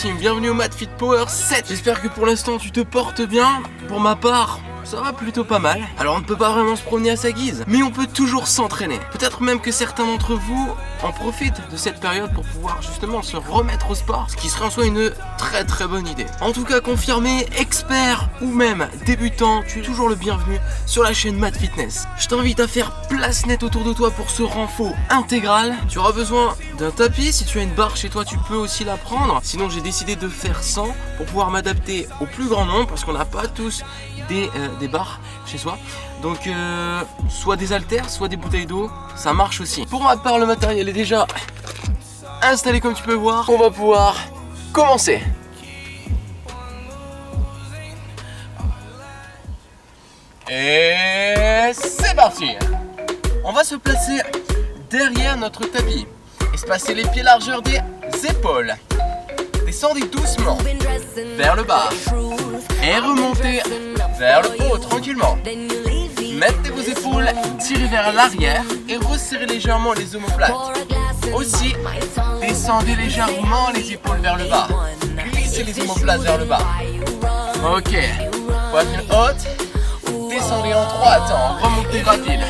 team, bienvenue au Mat Fit Power 7. J'espère que pour l'instant tu te portes bien. Pour ma part, ça va plutôt pas mal. Alors on ne peut pas vraiment se promener à sa guise, mais on peut toujours s'entraîner. Peut-être même que certains d'entre vous en profitent de cette période pour pouvoir justement se remettre au sport, ce qui serait en soi une très bonne idée. En tout cas, confirmé, expert ou même débutant, tu es toujours le bienvenu sur la chaîne Mat Fitness. Je t'invite à faire place nette autour de toi pour ce renfort intégral. Tu auras besoin d'un tapis, si tu as une barre chez toi tu peux aussi la prendre. Sinon j'ai décidé de faire 100 pour pouvoir m'adapter au plus grand nombre parce qu'on n'a pas tous des barres chez soi. Donc soit des haltères, soit des bouteilles d'eau, ça marche aussi. Pour ma part, le matériel est déjà installé comme tu peux voir. On va pouvoir commencer. Et c'est parti. On va se placer derrière notre tapis. Espacer les pieds largeur des épaules. Descendez doucement vers le bas. Et remontez vers le haut tranquillement. Mettez vos épaules, tirez vers l'arrière et resserrez légèrement les omoplates. Aussi, descendez légèrement les épaules vers le bas. Glissez les omoplates vers le bas. Ok, poitrine haute. Descendez en 3 temps, remontez rapide.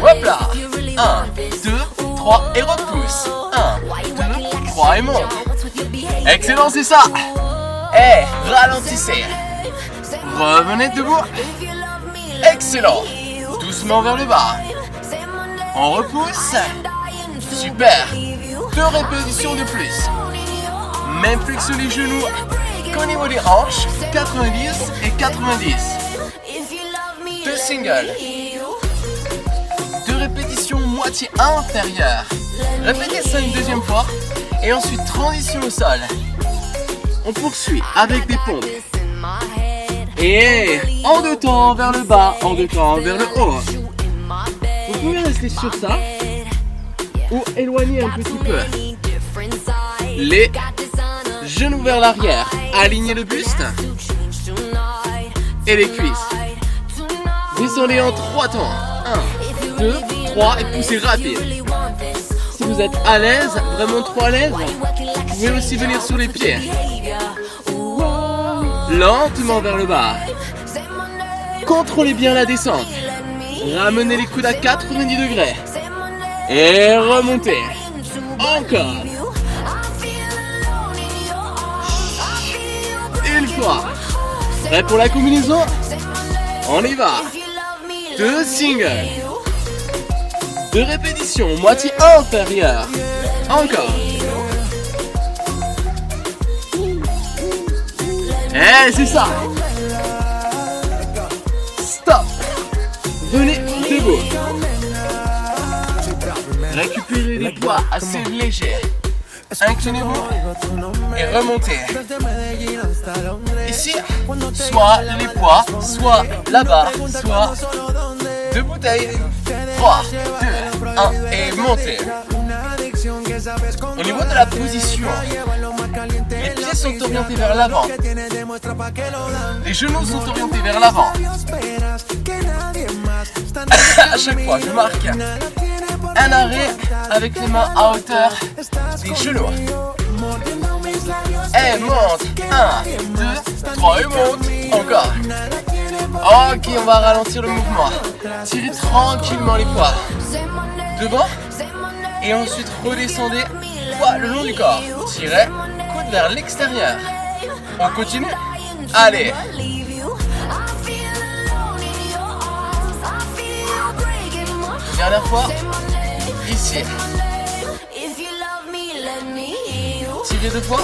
Hop là. 1, 2, 3 et repousse. 1, 2, 3 et monte. Excellent, c'est ça. Et ralentissez. Revenez debout. Excellent. Doucement vers le bas. On repousse. Super. 2 répétitions de plus. Même flexion les genoux qu'au niveau des hanches. 90 et 90. 2 singles. 2 répétitions moitié inférieure. Répétez ça une deuxième fois. Et ensuite transition au sol. On poursuit avec des pompes. Et en 2 temps vers le bas, en 2 temps vers le haut. Vous pouvez rester sur ça ou éloigner un petit peu. Les genoux vers l'arrière. Alignez le buste et les cuisses. Descendez en 3 temps. 1, 2, 3 et poussez rapide. Si vous êtes à l'aise, vraiment trop à l'aise, vous pouvez aussi venir sur les pieds. Lentement vers le bas. Contrôlez bien la descente. Ramenez les coudes à 90 degrés. Et remontez. Encore. Une fois. Prêt pour la combinaison? On y va. 2 singles. 2 répétitions, moitié inférieure. Encore. Et c'est ça. Stop. Venez debout. Récupérez les poids assez légers. Inclinez-vous et remontez. Ici, soit les poids, soit la barre, soit 2 bouteilles. 3, 2, 1 et montez. Au niveau de la position, les pieds sont orientés vers l'avant. Les genoux sont orientés vers l'avant. À chaque fois, je marque un arrêt avec les mains à hauteur des genoux. Et monte. 1, 2, 3 et monte. Encore. Ok, on va ralentir le mouvement. Tirez tranquillement les poids devant et ensuite redescendez poids le long du corps. Tirez, coude vers l'extérieur. On continue. Allez. Dernière fois. Ici. Tirez 2 fois.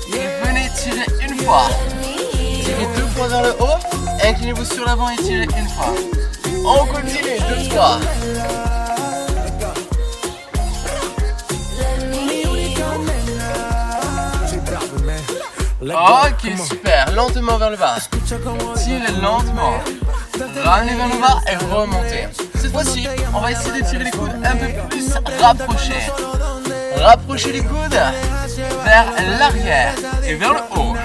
Et venez tirer une fois. Tirez 2 fois vers le haut. Inclinez-vous sur l'avant et tirez une fois. On continue, 2 fois. Ok, super. Lentement vers le bas. Tirez lentement. Ramenez vers le bas et remontez. Cette fois-ci, on va essayer de tirer les coudes un peu plus rapprochés. Rapprochez les coudes vers l'arrière et vers le haut.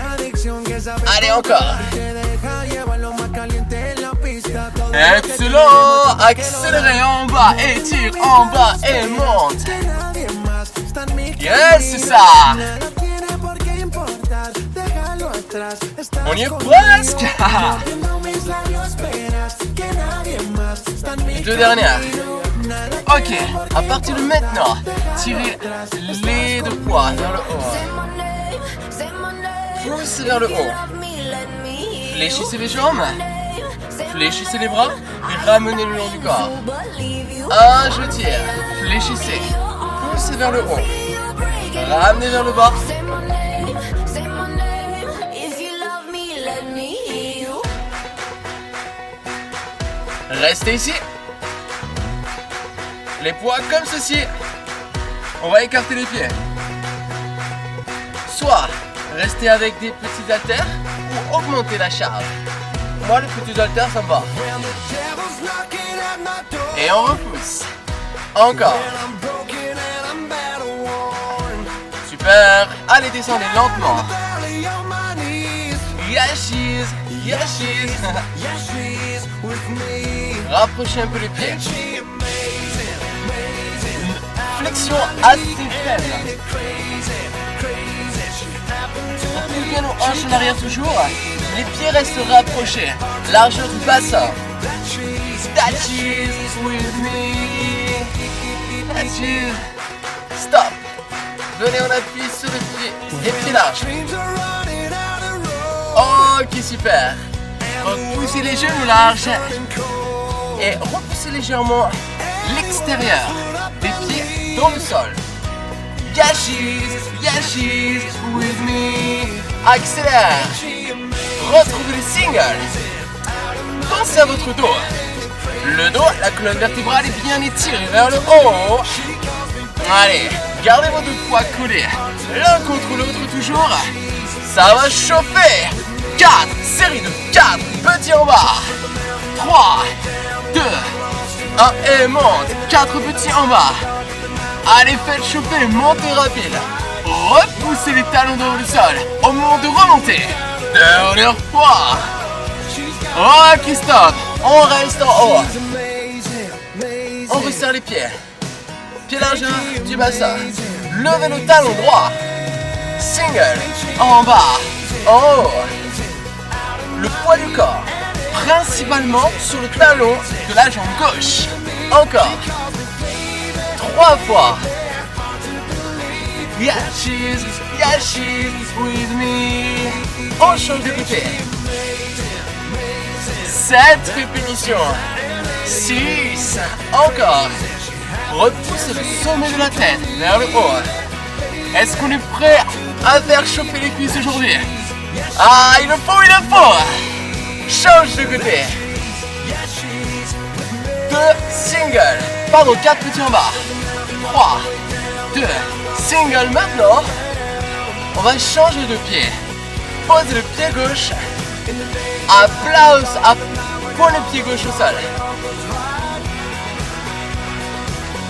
Allez, encore. Excellent. Accélérez en bas et tire en bas et monte. Yes, c'est ça. On y est presque. Deux dernières. Ok, à partir de maintenant, tirez les deux poids vers le haut. Poussez vers le haut. Fléchissez les jambes. Fléchissez les bras et ramenez le long du corps. Un, je tire. Fléchissez. Poussez vers le haut. Ramenez vers le bas. Restez ici. Les poids comme ceci. On va écarter les pieds. Soit rester avec des petits haltères ou augmenter la charge. Moi, les petits haltères, ça me va. Et on repousse. Encore. Super. Allez, descendez lentement. Yashis. Yashis. Rapprochez un peu les pieds. Flexion assez faible. On pousse bien nos hanches en arrière toujours. Les pieds restent rapprochés. Largeur du bassin. Statues with me. Statues. Stop. Venez, on appuie sur le pied. Les pieds larges. Ok, super. Repoussez les genoux larges. Et repoussez légèrement l'extérieur des pieds dans le sol. Yashis with me. Accélère. Retrouvez les singles. Pensez à votre dos. Le dos, la colonne vertébrale est bien étirée vers le haut. Allez, gardez vos deux poids collés l'un contre l'autre toujours. Ça va chauffer. 4, série de 4, petits en bas. 3, 2, 1 et monte. 4 petits en bas. Allez, faites chauffer, montez rapide. Repoussez les talons dans le sol au moment de remonter. Dernière fois. Ok, stop. On reste en haut. On resserre les pieds. Pieds larges du bassin. Levez le talon droit. Single. En bas. En haut. Le poids du corps. Principalement sur le talon de la jambe gauche. Encore. 3 fois. Yashis with me. On change de côté. 7 répétitions. 6. Encore. Repoussez le sommet de la tête vers le haut. Est-ce qu'on est prêt à faire chauffer les cuisses aujourd'hui? Ah, il le faut. Change de côté. 2 singles. Pardon, 4 petits en bas. 3, 2, single. Maintenant, on va changer de pied. Posez le pied gauche à plat, pour le pied gauche au sol.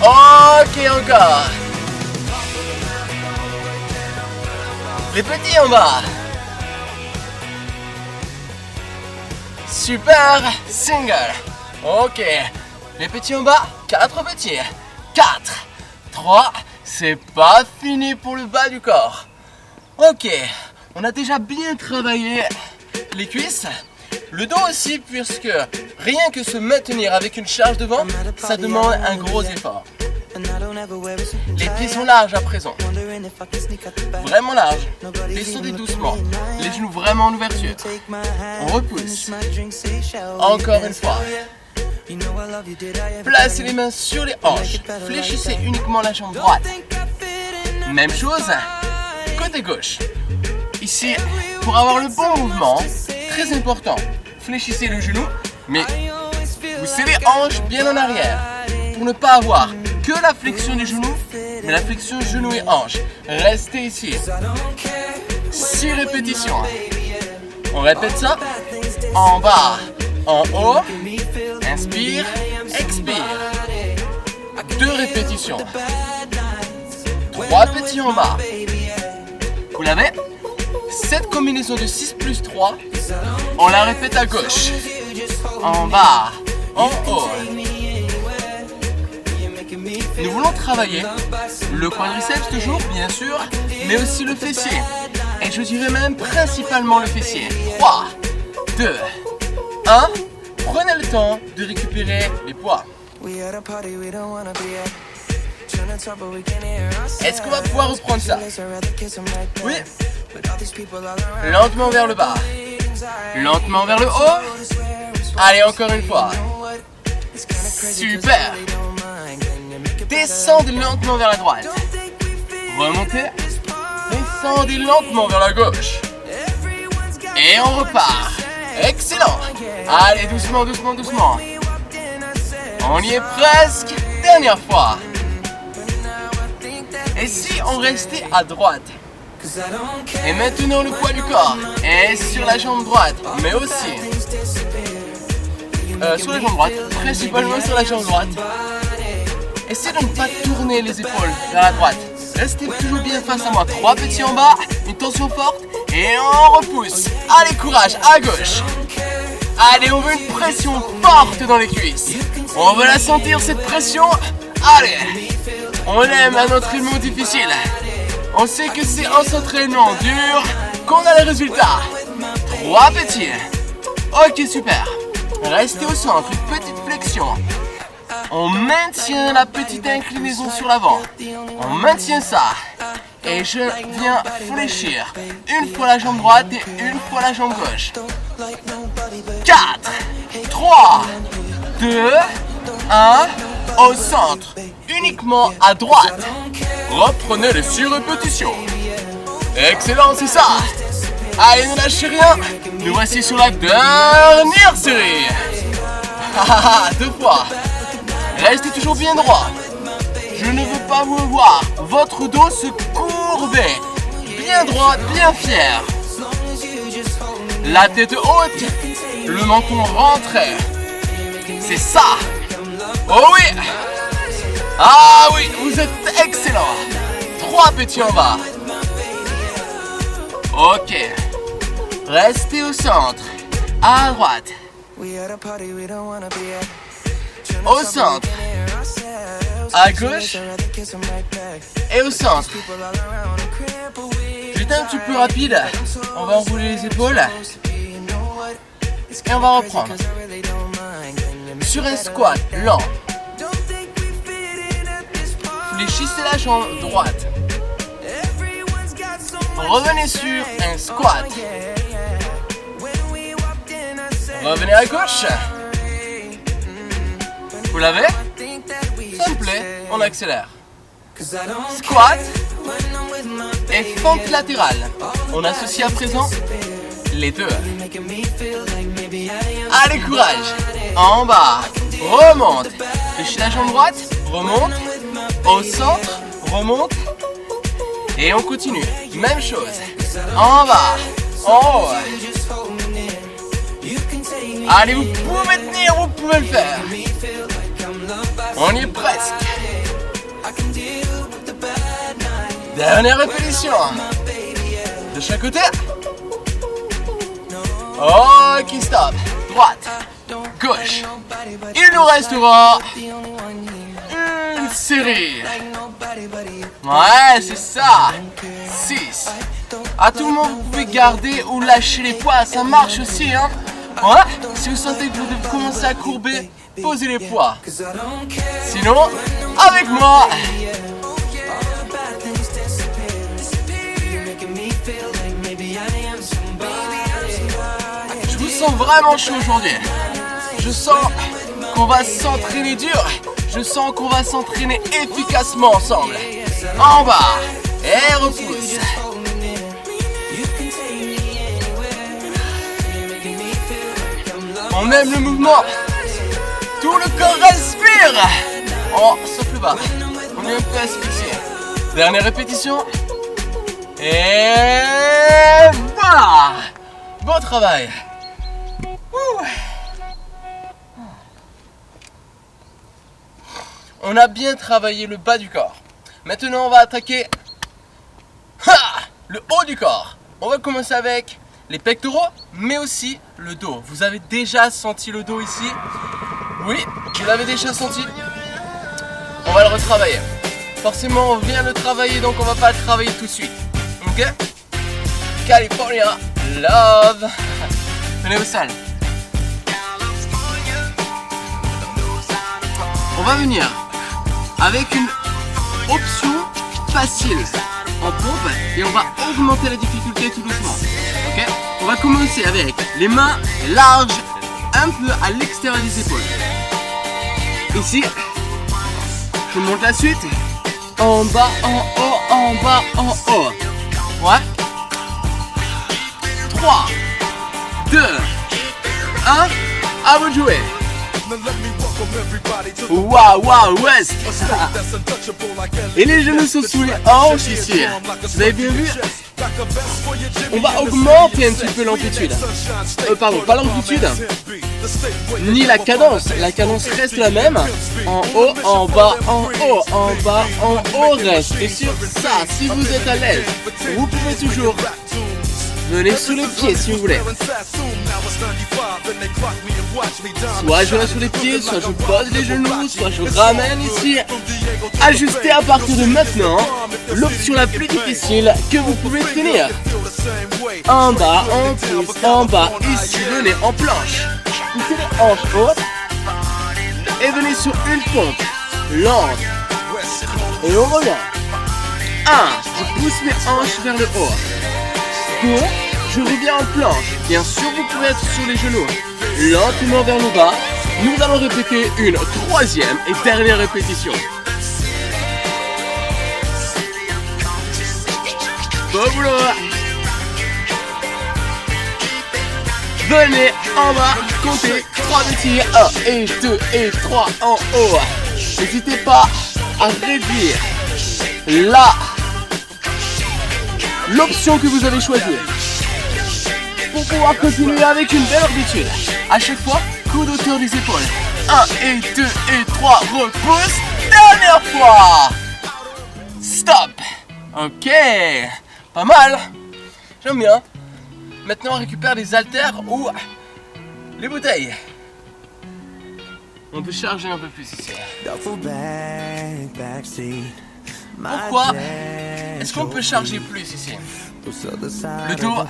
Ok, encore. Les petits en bas. Super, single. Ok, les petits en bas, 4 petits. 4, 3, c'est pas fini pour le bas du corps. Ok, on a déjà bien travaillé les cuisses, le dos aussi, puisque rien que se maintenir avec une charge devant, ça demande un gros effort. Les pieds sont larges à présent, vraiment larges. Descendez doucement, les genoux vraiment en ouverture. On repousse. Encore une fois. Placez les mains sur les hanches. Fléchissez uniquement la jambe droite. Même chose, côté gauche. Ici, pour avoir le bon mouvement, très important, fléchissez le genou, mais poussez les hanches bien en arrière. Pour ne pas avoir que la flexion du genou, mais la flexion genou et hanche. Restez ici. 6 répétitions. On répète ça. En bas, en haut. Inspire, expire. 2 répétitions. 3 petits en bas. Vous l'avez? Cette combinaison de 6 plus 3, on la répète à gauche. En bas, en haut. Nous voulons travailler le quadriceps toujours, bien sûr, mais aussi le fessier. Et je dirais même principalement le fessier. 3, 2, 1. Prenez le temps de récupérer les poids. Est-ce qu'on va pouvoir reprendre ça? Oui. Lentement vers le bas. Lentement vers le haut. Allez, encore une fois. Super. Descendez lentement vers la droite. Remontez. Descendez lentement vers la gauche. Et on repart. Excellent. Allez, doucement, doucement, doucement. On y est presque. Dernière fois. Et si on restait à droite? Et maintenant le poids du corps est sur la jambe droite, mais aussi sur la jambe droite, principalement sur la jambe droite. Essayez de ne pas tourner les épaules vers la droite. Restez toujours bien face à moi. 3 petits en bas, une tension forte et on repousse. Allez, courage, à gauche. Allez, on veut une pression forte dans les cuisses. On veut la sentir, cette pression. Allez, on aime à notre rythme difficile. On sait que c'est en s'entraînant dur qu'on a les résultats. 3 petits. Ok, super. Restez au centre, une petite flexion. On maintient la petite inclinaison sur l'avant. On maintient ça. Et je viens fléchir. Une fois la jambe droite et une fois la jambe gauche. 4, 3, 2, 1. Au centre. Uniquement à droite. Reprenez les 6 répétitions. Excellent, c'est ça. Allez, ne lâchez rien. Nous voici sur la dernière série. 2 fois. Restez toujours bien droit. Je ne veux pas vous voir. Votre dos se courber. Bien droit, bien fier. La tête haute. Le menton rentré. C'est ça. Oh oui. Ah oui, vous êtes excellent. 3 petits en bas. Ok. Restez au centre. À droite. Au centre. À gauche. Et au centre. J'étais un petit peu rapide. On va enrouler les épaules. Et on va reprendre. Sur un squat lent. Fléchissez la jambe droite. Revenez sur un squat. Revenez à gauche. Vous l'avez? Ça me plaît, on accélère. Squat et fente latérale. On associe à présent les deux. Allez, courage. En bas, remonte. Fléchis la jambe droite, remonte. Au centre, remonte. Et on continue. Même chose. En bas, en haut. Allez, vous pouvez tenir, vous pouvez le faire. On y est presque. Dernière répétition. De chaque côté. Ok, stop. Droite, gauche. Il nous restera une série. Ouais, c'est ça. 6. À tout moment, vous pouvez garder ou lâcher les poids. Ça marche aussi, hein. Ouais. Si vous sentez que vous devez commencer à courber, posez les poids. Sinon, avec moi. Je vous sens vraiment chaud aujourd'hui. Je sens qu'on va s'entraîner dur. Je sens qu'on va s'entraîner efficacement ensemble. En bas. Et repousse. On aime le mouvement. Tout le corps respire. Oh, sauf le bas. On est un peu asphyxié. Dernière répétition. Et voilà. Bon travail. Ouh. On a bien travaillé le bas du corps. Maintenant, on va attaquer le haut du corps. On va commencer avec les pectoraux, mais aussi le dos. Vous avez déjà senti le dos ici? Oui, vous l'avez déjà senti. On va le retravailler. Forcément, on vient le travailler, donc on va pas le travailler tout de suite. Ok? California Love. Venez au sol. On va venir avec une option facile en pompe et on va augmenter la difficulté tout doucement. Ok? On va commencer avec les mains larges, un peu à l'extérieur des épaules. Ici, je monte la suite. En bas, en haut, en bas, en haut. Ouais. 3, 2, 1, à vous de jouer. Waouh, waouh, West. Et les genoux sont sous les hanches ici. Vous avez bien vu? On va augmenter un petit peu l'amplitude. Pardon, pas l'amplitude, ni la cadence. La cadence reste la même. En haut, en bas, en haut, en bas, en haut reste. Et sur ça, si vous êtes à l'aise, vous pouvez toujours venir sous les pieds si vous voulez. Soit je reste sur les pieds, soit je pose les genoux, soit je ramène ici. Ajustez à partir de maintenant l'option la plus difficile que vous pouvez tenir. En bas, on pousse, en bas, ici, venez en planche. Poussez les hanches hautes et venez sur une pompe lente. Et on revient. 1, je pousse mes hanches vers le haut. 2, je reviens en planche. Bien sûr, vous pouvez être sur les genoux. Lentement vers le bas. Nous allons répéter une troisième et dernière répétition. Bon boulot. Venez en bas, comptez 3 petits. 1 et 2 et 3 en haut. N'hésitez pas à réduire l'option que vous avez choisie pour pouvoir continuer avec une belle amplitude. À chaque fois, coude autour des épaules. 1 et 2 et 3, repousse. Dernière fois. Stop. Ok, pas mal. J'aime bien. Maintenant, on récupère les haltères ou les bouteilles. On peut charger un peu plus ici. Pourquoi est-ce qu'on peut charger plus ici? Le dos,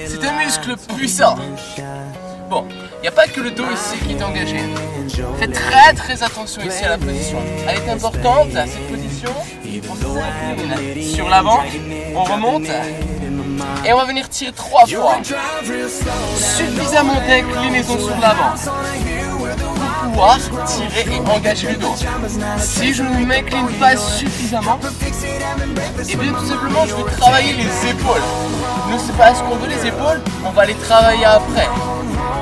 c'est un muscle puissant. Bon, il n'y a pas que le dos ici qui est engagé. Faites très attention ici à la position. Elle est importante, cette position. On s'incline sur l'avant, on remonte et on va venir tirer 3 fois. Suffisamment d'inclinaison sur l'avant pour pouvoir tirer et engager le dos. Si je ne m'incline pas suffisamment, et bien tout simplement je vais travailler les épaules. Nous c'est pas ce qu'on veut les épaules, on va les travailler après.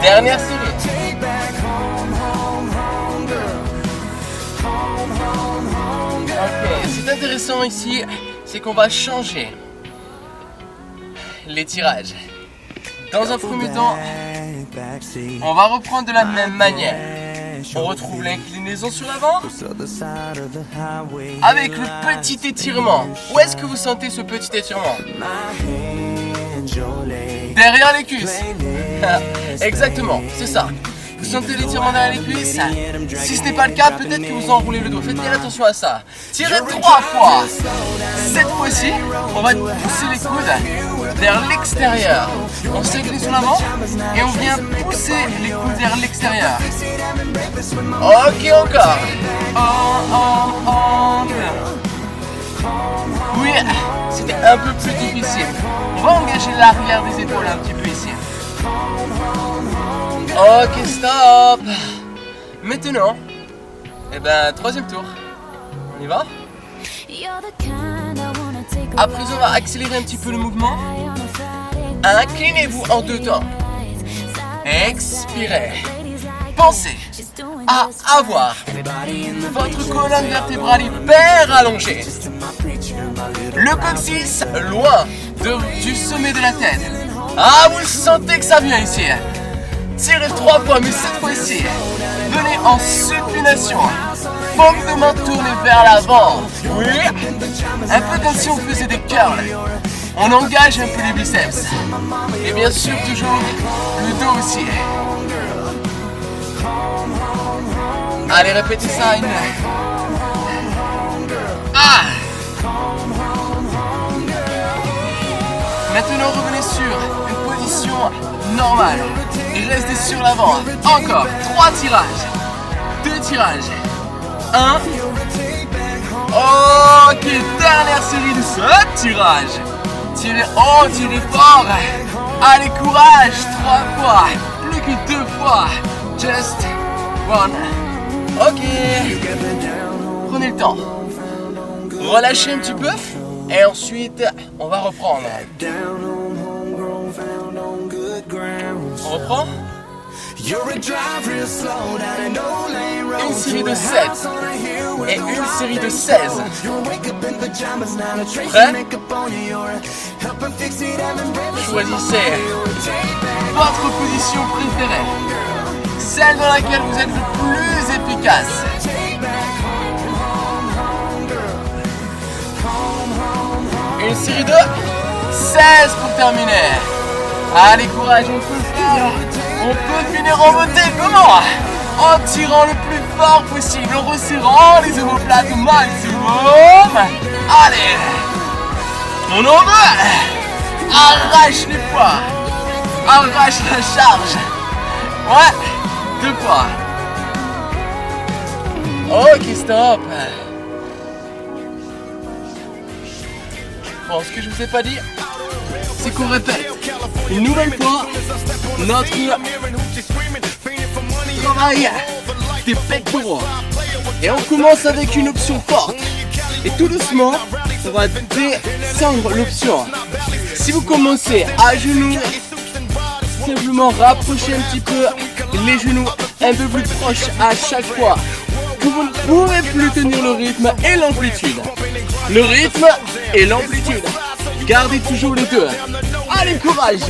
Dernière série. Ok, c'est intéressant ici, c'est qu'on va changer les tirages. Dans un premier temps, on va reprendre de la même manière. On retrouve l'inclinaison sur l'avant avec le petit étirement. Où est-ce que vous sentez ce petit étirement? Derrière les cuisses. Exactement, c'est ça. Vous sentez l'étirement derrière les cuisses? Si ce n'est pas le cas, peut-être que vous enroulez le dos. Faites bien attention à ça. Tirez 3 fois. Cette fois-ci, on va pousser les coudes vers l'extérieur. On s'incline sur l'avant et on vient pousser les coudes vers l'extérieur. Ok, encore. Oui, c'était un peu plus difficile. On va engager l'arrière des épaules un petit peu ici. Ok, stop. Maintenant, troisième tour. On y va? Après, on va accélérer un petit peu le mouvement. Inclinez-vous en 2 temps. Expirez. Pensez à avoir votre colonne vertébrale hyper allongée. Le coccyx loin du sommet de la tête. Ah, vous sentez que ça vient ici. Tirez 3 fois, mais cette fois-ci, venez en supination. Paume de main tournée vers l'avant. Oui, un peu comme si on faisait des curls. On engage un peu les biceps. Et bien sûr, toujours le dos aussi. Allez, répétez ça. Maintenant, revenez sur une position normale. Et restez sur l'avant. Encore 3 tirages. 2 tirages. 1. Ok, dernière série de ce tirage. Tirez haut, tirez fort. Allez, courage. 3 fois. Plus que 2 fois. Just 1. Ok. Prenez le temps. Relâchez un petit peu. Et ensuite, on va reprendre. On reprend. Une série de 7 et une série de 16. Prêt? Choisissez votre position préférée, celle dans laquelle vous êtes le plus efficace. Une série de 16 pour terminer. Allez, courage, on peut le faire. On peut finir en beauté. Comment? En tirant le plus fort possible, en resserrant les omoplates au maximum. Allez, on en veut. Arrache les poids. Arrache la charge. Ouais, 2 fois. Ok, stop. Bon, ce que je vous ai pas dit, c'est qu'on répète une nouvelle fois notre travail des pectoraux. Et on commence avec une option forte. Et tout doucement, on va descendre l'option. Si vous commencez à genoux, simplement rapprochez un petit peu les genoux un peu plus proches à chaque fois. Vous ne pourrez plus tenir le rythme et l'amplitude. Le rythme et l'amplitude. Gardez toujours les deux. Allez, courage.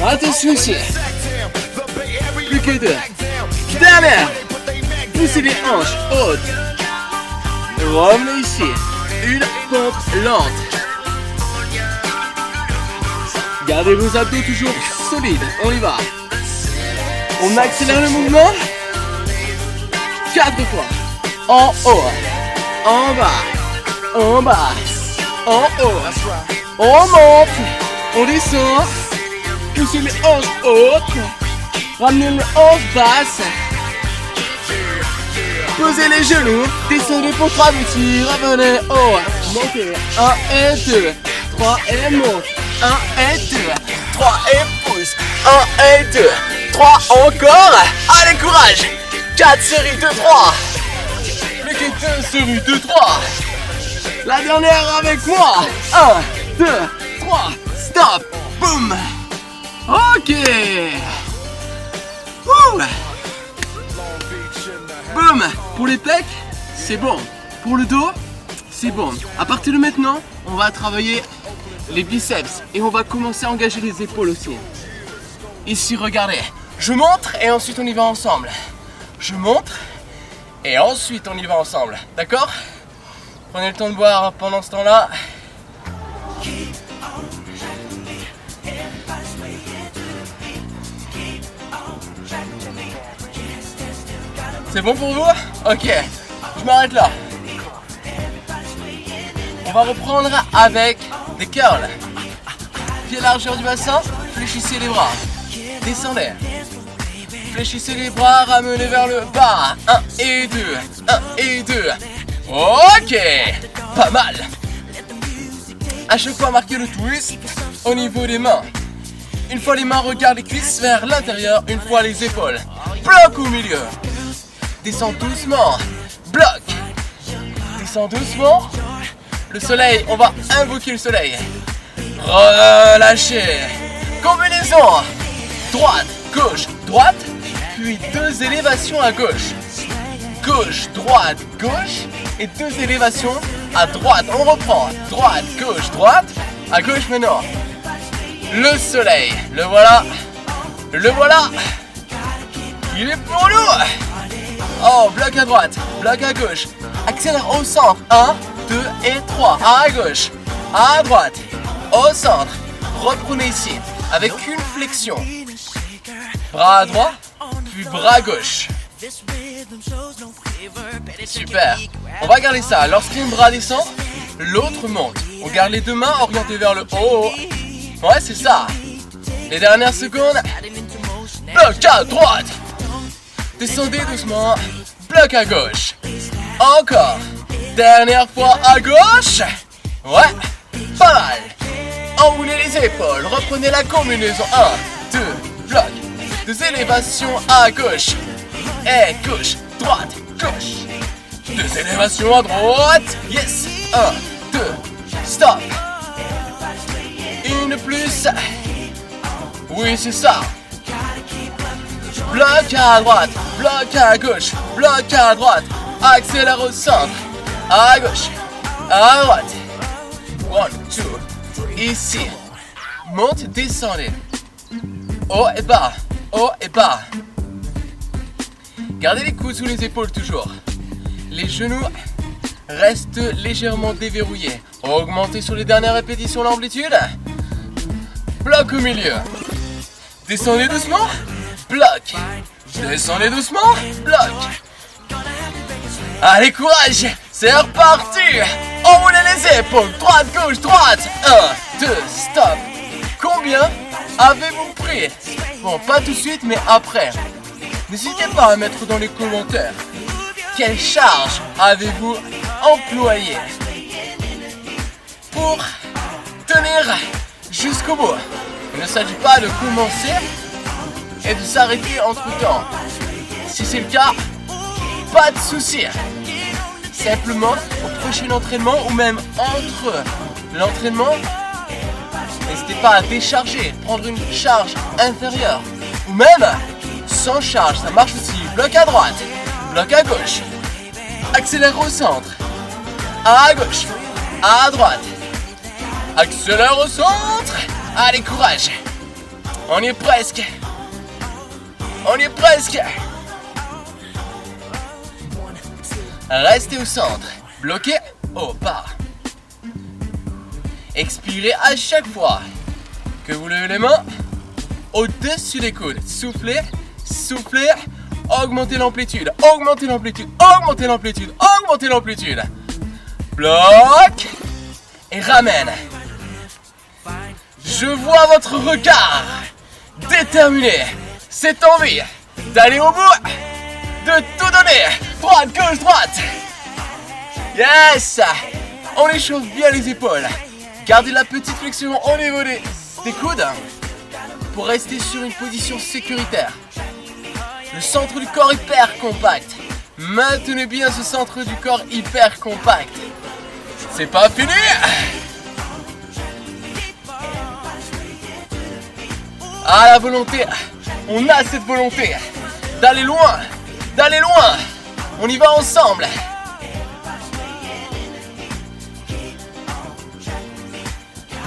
Attention ici. Plus que 2. Dernière. Poussez les hanches hautes. Revenez ici. Une pompe lente. Gardez vos abdos toujours solides. On y va. On accélère le mouvement. 4 fois. En haut. En bas. En bas. En haut. On monte. On descend. Poussez les hanches hautes. Ramenez les hanches basses. Posez les genoux. Descendez pour 3 petits. Revenez haut. Montez. 1 et 2. 3 et monte. 1 et 2. 3 et pousse. 1 et 2. 3 encore. Allez, courage. 4 séries de 3. Plus que 2 séries de 3. La dernière avec moi. 1, 2, 3. Stop. Boum. Ok. Ouh. Boum. Pour les pecs, c'est bon. Pour le dos, c'est bon. À partir de maintenant, on va travailler les biceps. Et on va commencer à engager les épaules aussi. Ici, regardez. Je montre et ensuite on y va ensemble. Je montre et ensuite on y va ensemble. D'accord? Prenez le temps de boire pendant ce temps-là. C'est bon pour vous? Ok, je m'arrête là. On va reprendre avec des curls. Pied largeur du bassin, fléchissez les bras. Descendez. Fléchissez les bras, ramenez vers le bas. 1 et 2. 1 et 2. Ok, pas mal. À chaque fois, marquez le twist au niveau des mains. Une fois les mains, regardent les cuisses vers l'intérieur. Une fois les épaules. Bloc au milieu. Descends doucement. Bloc. Descends doucement. Le soleil, on va invoquer le soleil. Relâchez. Combinaison. Droite, gauche, droite. Puis 2 élévations à gauche. Gauche, droite, gauche. Et 2 élévations à droite. On reprend. Droite, gauche, droite. À gauche maintenant. Le soleil. Le voilà. Le voilà. Il est pour nous. Oh, bloc à droite. Bloc à gauche. Accélère au centre. 1, 2 et 3. À gauche. À droite. Au centre. Reprenez ici. Avec une flexion. Bras droit. Puis bras gauche. Super. On va garder ça. Lorsqu'un bras descend, l'autre monte. On garde les deux mains orientées vers le haut. Ouais, c'est ça. Les dernières secondes. Bloc à droite. Descendez doucement. Bloc à gauche. Encore. Dernière fois à gauche. Ouais, pas mal. Enroulez les épaules. Reprenez la combinaison. 1, 2, bloc. 2 élévations à gauche. Et gauche, droite, gauche. 2 élévations à droite. Yes. 1, 2, stop. Une plus. Oui, c'est ça. Bloc à droite, bloc à gauche, bloc à droite. Accélère au centre. À gauche, à droite. 1, 2. Ici. Monte, descendez. Haut et bas. Haut et bas. Gardez les coudes sous les épaules toujours. Les genoux restent légèrement déverrouillés. Augmentez sur les dernières répétitions l'amplitude. Bloc au milieu. Descendez doucement. Bloc. Descendez doucement. Bloc. Allez, courage. C'est reparti. Enroulez les épaules. Droite, gauche, droite. 1, 2, stop. Combien avez-vous pris? Bon, pas tout de suite, mais après. N'hésitez pas à mettre dans les commentaires. Quelle charge avez-vous employée pour tenir jusqu'au bout? Il ne s'agit pas de commencer et de s'arrêter entre temps. Si c'est le cas, pas de souci. Simplement, au prochain entraînement ou même entre l'entraînement, n'hésitez pas à décharger, prendre une charge inférieure ou même sans charge, ça marche aussi. Bloc à droite, bloc à gauche, accélère au centre, à gauche, à droite, accélère au centre. Allez, courage, on y est presque, on y est presque. Restez au centre, bloquez au bas. Expirez à chaque fois que vous levez les mains au-dessus des coudes. Soufflez, soufflez, augmentez l'amplitude, augmentez l'amplitude, augmentez l'amplitude, augmentez l'amplitude. Bloc et ramène. Je vois votre regard déterminé, cette envie d'aller au bout, de tout donner. Droite, gauche, droite. Yes. On échauffe bien les épaules. Gardez la petite flexion au niveau des coudes pour rester sur une position sécuritaire. Le centre du corps hyper compact. Maintenez bien ce centre du corps hyper compact. C'est pas fini. Ah, la volonté. On a cette volonté d'aller loin. D'aller loin. On y va ensemble.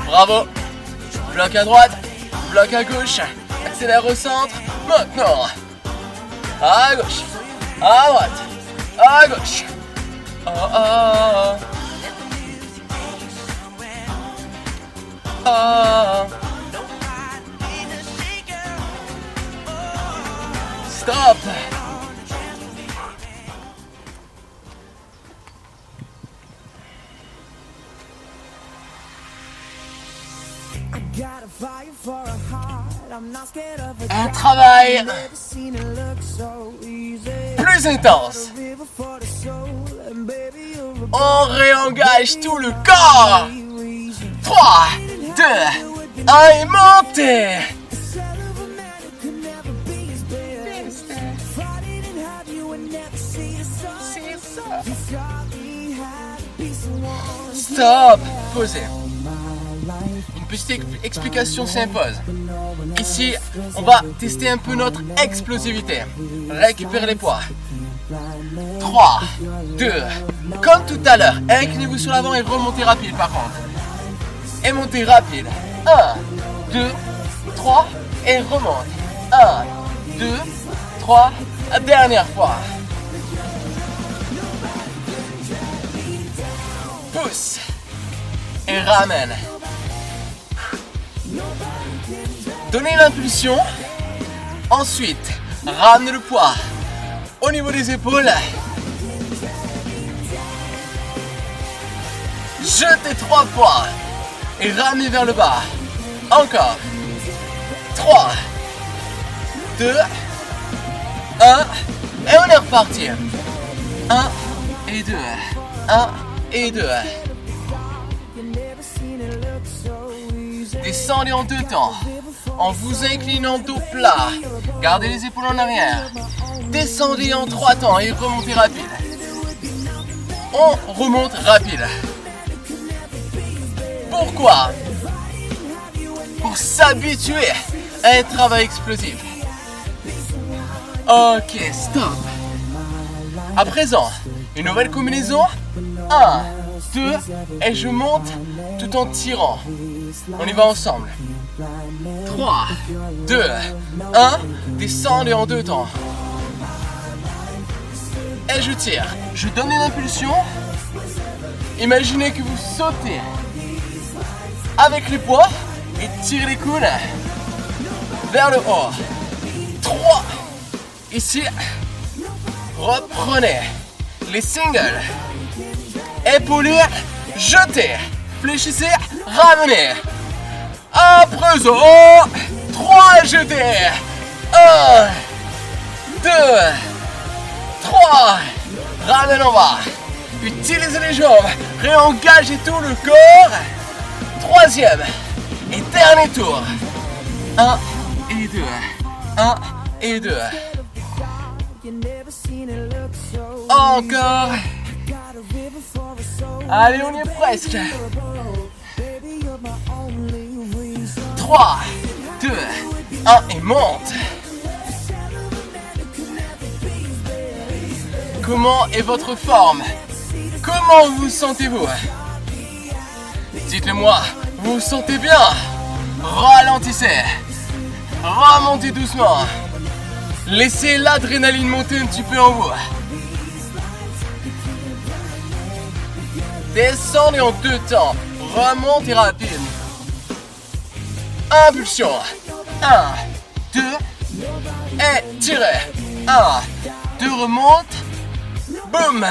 Bravo. Bloc à droite, bloc à gauche. Accélère au centre. Maintenant. À gauche, à droite, à gauche. Oh, oh, oh. Oh. Stop. Un travail plus intense. On réengage tout le corps. 3, 2, 1 et montez. Stop. Posez. Une petite explication s'impose. Ici, on va tester un peu notre explosivité. Récupérez les poids. 3, 2, comme tout à l'heure. Inclinez-vous sur l'avant et remontez rapide par contre. Et montez rapide. 1, 2, 3 et remonte. 1, 2, 3. La dernière fois. Pousse. Et ramène. Donnez l'impulsion. Ensuite, ramenez le poids au niveau des épaules. jetez 3 fois et ramenez vers le bas. Encore. 3, 2, 1 et on est reparti. 1 et 2, 1 et 2. Descendez en 2 temps, en vous inclinant dos plat. Gardez les épaules en arrière. Descendez en 3 temps et remontez rapide. On remonte rapide. Pourquoi? Pour s'habituer à un travail explosif. Ok, stop. À présent, une nouvelle combinaison. 1, 2, et je monte tout en tirant. On y va ensemble. 3, 2, 1, descendez en 2 temps. Et je tire. Je donne une impulsion. Imaginez que vous sautez avec les poids et tirez les coudes vers le haut. 3. Ici, reprenez les singles. Épaulez, jetez, fléchissez, ramenez. À présent, 3, jetez. 1, 2, 3. Ramène en bas. Utilisez les jambes. Réengagez tout le corps. 3e et dernier tour. 1 et 2. 1 et 2. Encore. Allez, on y est presque. 3, 2, 1 et monte. Comment est votre forme? Comment vous sentez-vous? Dites-le moi, vous vous sentez bien? Ralentissez. Remontez doucement. Laissez l'adrénaline monter un petit peu en vous. Descendez en 2 temps. Remontez rapide. Impulsion. 1, 2, et tirez. 1, 2, remonte. Boum.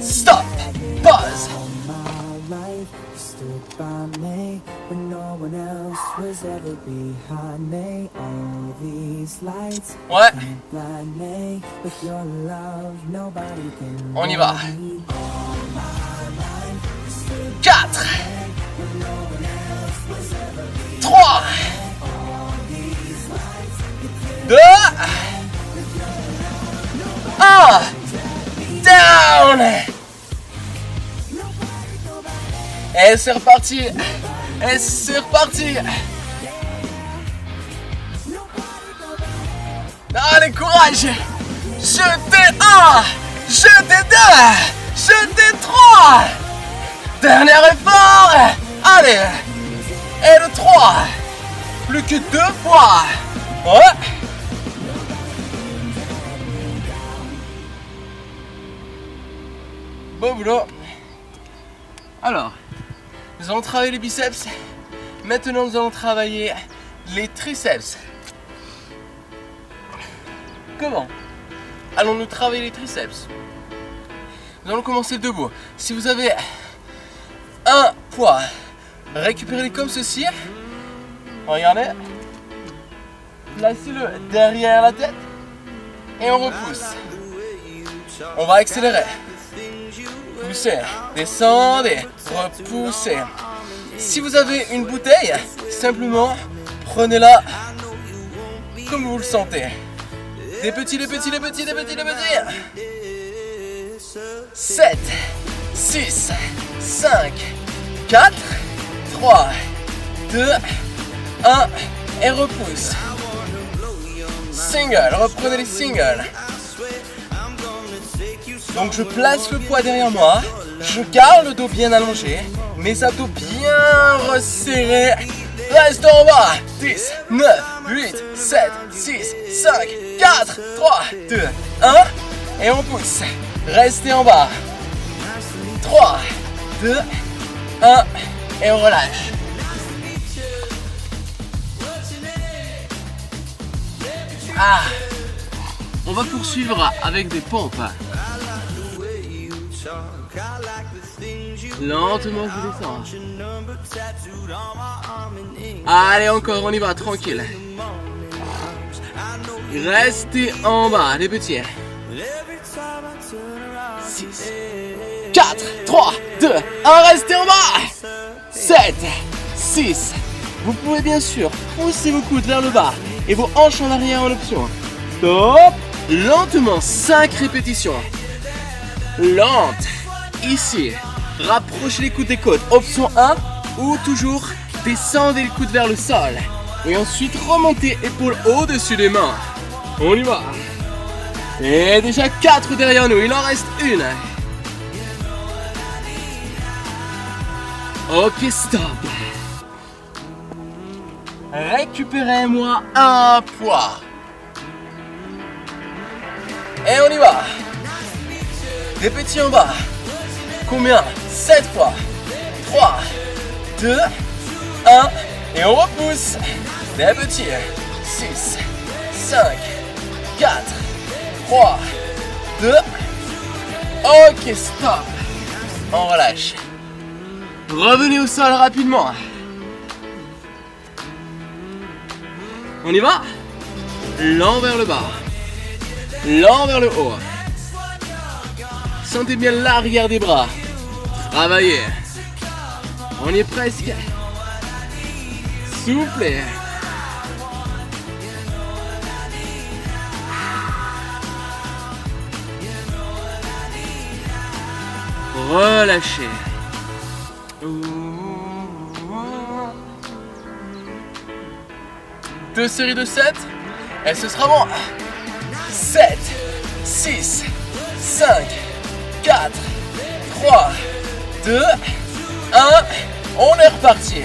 Stop. Pause. Ouais. On y va. 4, 3, 2, 1. Down. Et c'est reparti. Et c'est reparti. Allez, courage. Jetez 1. Jetez 2. Jetez 3. Dernier effort. Allez. Et le 3. Plus que 2 fois. Ouais. Bon boulot. Alors, nous allons travailler les biceps. Maintenant, nous allons travailler les triceps. Comment allons-nous travailler les triceps? Nous allons commencer debout. Si vous avez un poids, récupérez-le comme ceci. Regardez. Placez-le derrière la tête. Et on repousse. On va accélérer. Poussez, descendez, repoussez. Si vous avez une bouteille, simplement prenez-la comme vous le sentez. Des petits, des petits, des petits, des petits, des petits. 7, 6, 5, 4, 3, 2, 1 et repousse. Single, reprenez les singles. Donc je place le poids derrière moi, je garde le dos bien allongé, mes abdos bien resserrés. Reste en bas. 10, 9, 8, 7, 6, 5, 4, 3, 2, 1. Et on pousse. Restez en bas. 3, 2, 1. Et on relâche. Ah. On va poursuivre avec des pompes. Lentement, je descends. Allez, encore, on y va, tranquille. Restez en bas, les petits. 6, 4, 3, 2, 1, restez en bas. 7, 6. Vous pouvez bien sûr pousser vos coudes vers le bas et vos hanches en arrière en option. Stop. Lentement, 5 répétitions. Lente. Ici. Rapprochez les coudes des côtes. Option 1 ou toujours descendez les coudes vers le sol. Et ensuite remontez épaules au-dessus des mains. On y va. Et déjà 4 derrière nous. Il en reste une. Ok, stop. Récupérez-moi un poids. Et on y va. Des petits en bas. Combien? 7 fois. 3, 2, 1. Et on repousse. Des petits. 6, 5, 4, 3, 2. Ok, stop. On relâche. Revenez au sol rapidement. On y va. Lent vers le bas. Lent vers le haut. Sentez bien l'arrière des bras. Travaillez. On y est presque. Soufflez. Relâchez. 2 séries de 7. Et ce sera bon. 7, 6, 5, 4, 3, 2, 1. On est reparti.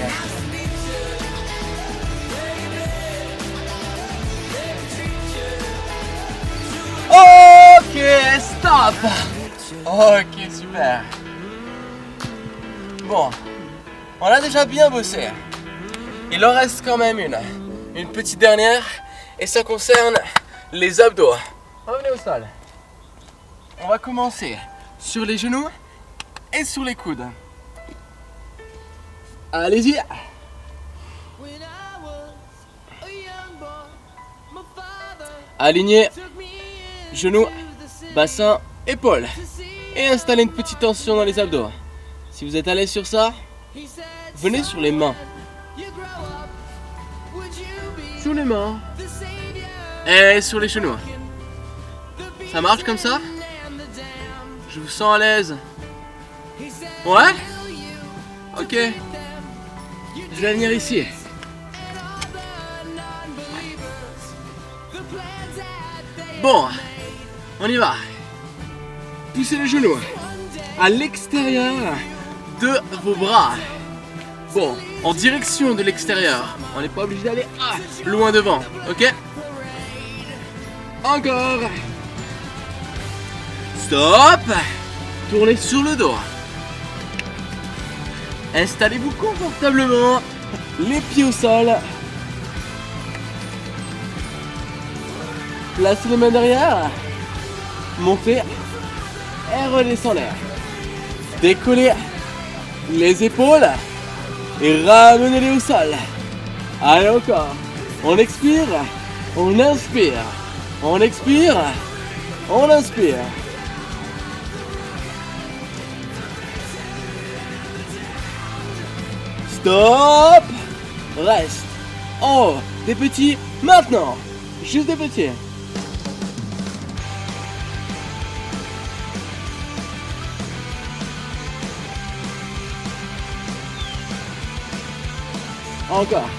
Ok, stop. Ok, super. Bon, on a déjà bien bossé. Il en reste quand même une petite dernière. Et ça concerne les abdos. Revenez au sol. On va commencer sur les genoux et sur les coudes. Allez-y. Alignez genoux, bassin, épaules. Et installez une petite tension dans les abdos. Si vous êtes à l'aise sur ça, venez sur les mains. Sur les mains. Et sur les genoux. Ça marche comme ça? Je vous sens à l'aise. Ouais? Ok. Je vais venir ici. Bon, on y va. Poussez les genoux à l'extérieur de vos bras. Bon, en direction de l'extérieur. On n'est pas obligé d'aller loin devant, ok? Encore. Stop. Tournez sur le dos. Installez-vous confortablement. Les pieds au sol. Placez les mains derrière. Montez et redescendez. Décollez les épaules et ramenez-les au sol. Allez, encore. On expire, on inspire. On expire, on inspire. Stop. Reste. En haut. Des petits maintenant. Juste des petits. Encore.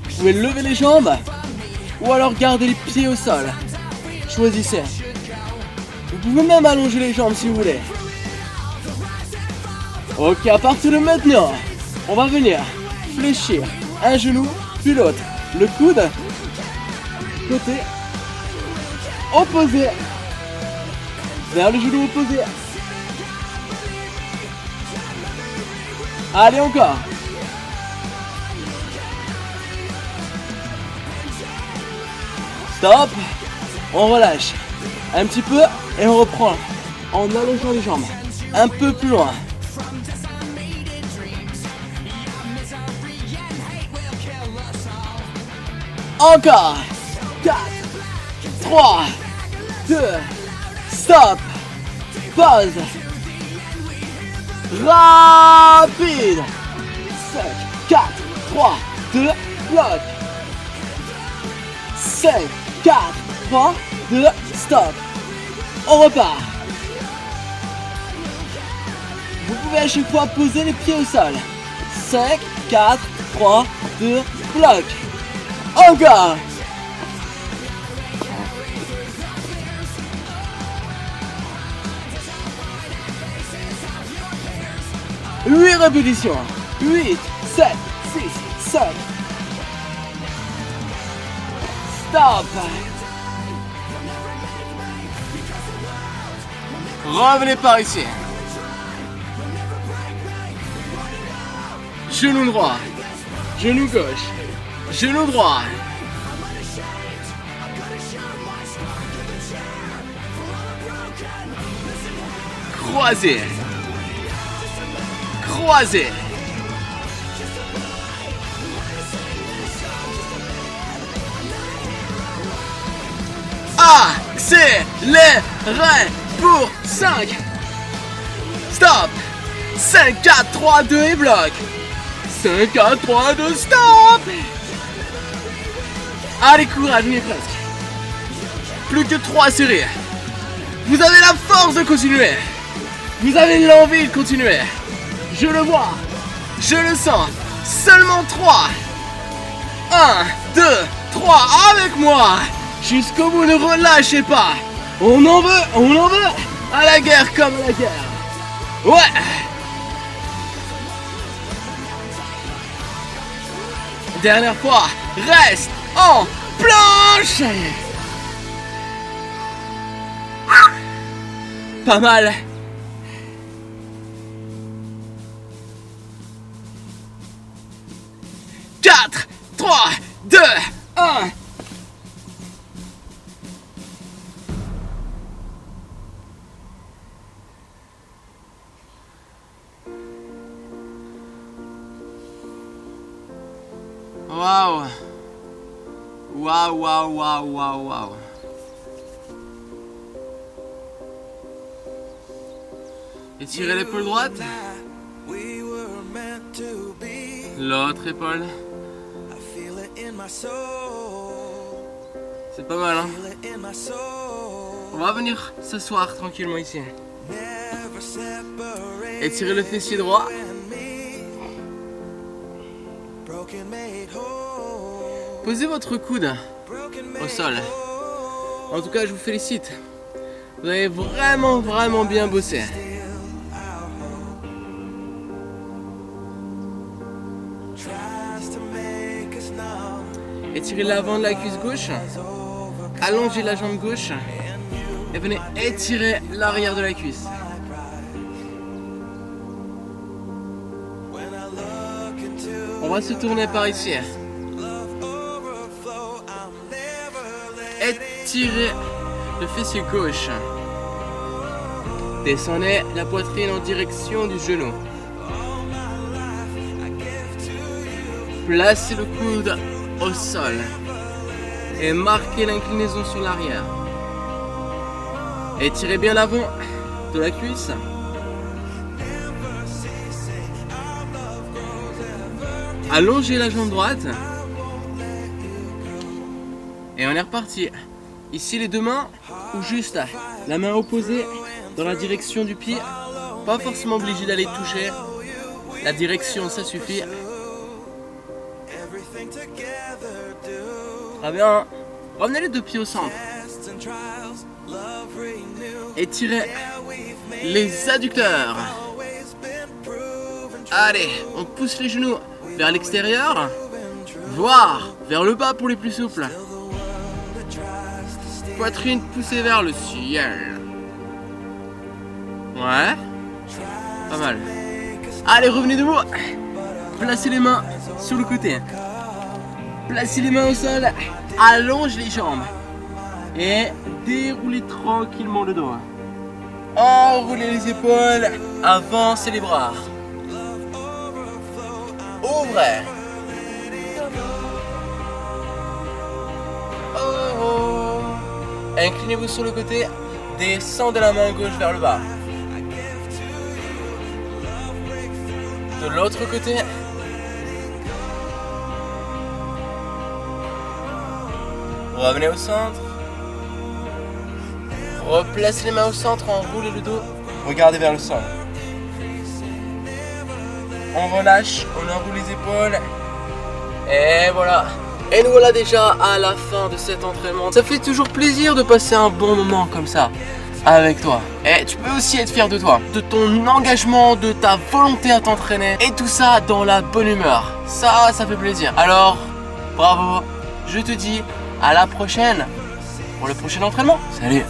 Vous pouvez lever les jambes ou alors garder les pieds au sol. Choisissez. Vous pouvez même allonger les jambes si vous voulez. Ok, à partir de maintenant, on va venir fléchir un genou puis l'autre. Le coude, côté opposé, vers le genou opposé. Allez, encore. Stop. On relâche un petit peu et on reprend en allongeant les jambes. Un peu plus loin. Encore. 4, 3, 2, stop. Pause. Rapide. 5, 4, 3, 2, bloc. 5, 4, 3, 2, stop. On repart. Vous pouvez à chaque fois poser les pieds au sol. 5, 4, 3, 2, bloc. Encore. Huit répétitions. 8, 7, 6, 5. Stop. Revenez par ici. Genou droit. Genou gauche. Genou droit. Croisé. Croisé. Accélérez pour 5. Stop. 5, 4, 3, 2 et bloc. 5, 4, 3, 2, stop. Allez, courage, on y est presque. Plus que 3 séries. Vous avez la force de continuer. Vous avez l'envie de continuer. Je le vois. Je le sens. Seulement 3. 1, 2, 3. Avec moi. Jusqu'au bout, ne relâchez pas. On en veut. À la guerre comme à la guerre. Ouais. Dernière fois. Reste en planche. Pas mal. Quatre, 3, 2, 1. Waouh. Waouh, waouh, waouh, waouh, waouh. Étirez l'épaule droite. L'autre épaule. C'est pas mal, hein. On va venir s'asseoir tranquillement ici. Étirez le fessier droit. Posez votre coude au sol. En tout cas, je vous félicite. Vous avez vraiment bien bossé. Étirez l'avant de la cuisse gauche. Allongez la jambe gauche. Et venez étirer l'arrière de la cuisse. On va se tourner par ici. Étirez le fessier gauche. Descendez la poitrine en direction du genou. Placez le coude au sol et marquez l'inclinaison sur l'arrière. Étirez bien l'avant de la cuisse. Allongez la jambe droite. Et on est reparti. Ici les deux mains ou juste la main opposée dans la direction du pied. Pas forcément obligé d'aller toucher. La direction, ça suffit. Très bien. Ramenez les deux pieds au centre. Étirez les adducteurs. Allez, on pousse les genoux vers l'extérieur, voire vers le bas pour les plus souples. Poitrine poussée vers le ciel. Ouais. Pas mal. Allez, revenez debout. Placez les mains sur le côté. Placez les mains au sol. Allonge les jambes. Et déroulez tranquillement le dos. Enroulez les épaules, avancez les bras. Ouvrez. Oh. Inclinez-vous sur le côté, descendez la main gauche vers le bas. De l'autre côté. Revenez au centre. Replacez les mains au centre, enroulez le dos. Regardez vers le centre. On relâche, on enroule les épaules. Et voilà. Et nous voilà déjà à la fin de cet entraînement. Ça fait toujours plaisir de passer un bon moment comme ça avec toi. Et tu peux aussi être fier de toi, de ton engagement, de ta volonté à t'entraîner. Et tout ça dans la bonne humeur. Ça fait plaisir. Alors, bravo. Je te dis à la prochaine pour le prochain entraînement. Salut.